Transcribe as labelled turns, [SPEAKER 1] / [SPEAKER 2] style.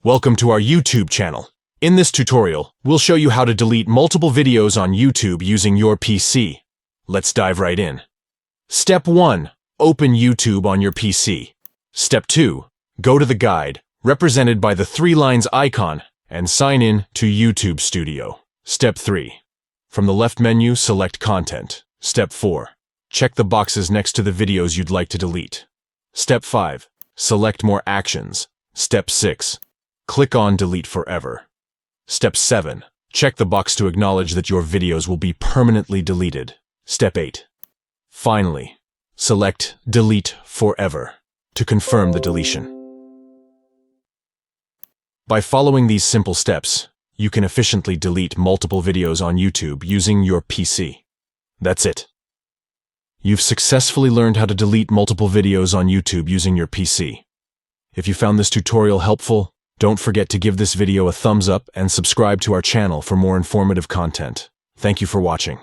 [SPEAKER 1] Welcome to our YouTube channel. In this tutorial, we'll show you how to delete multiple videos on YouTube using your PC. Let's dive right in. Step 1. Open YouTube on your PC. Step 2. Go to the guide, represented by the 3 lines icon, and sign in to YouTube Studio. Step 3. From the left menu, select Content. Step 4. Check the boxes next to the videos you'd like to delete. Step 5. Select More Actions. Step 6. Click on Delete Forever. Step 7. Check the box to acknowledge that your videos will be permanently deleted. Step 8. Finally, select Delete Forever to confirm the deletion. By following these simple steps, you can efficiently delete multiple videos on YouTube using your PC. That's it. You've successfully learned how to delete multiple videos on YouTube using your PC. If you found this tutorial helpful, don't forget to give this video a thumbs up and subscribe to our channel for more informative content. Thank you for watching.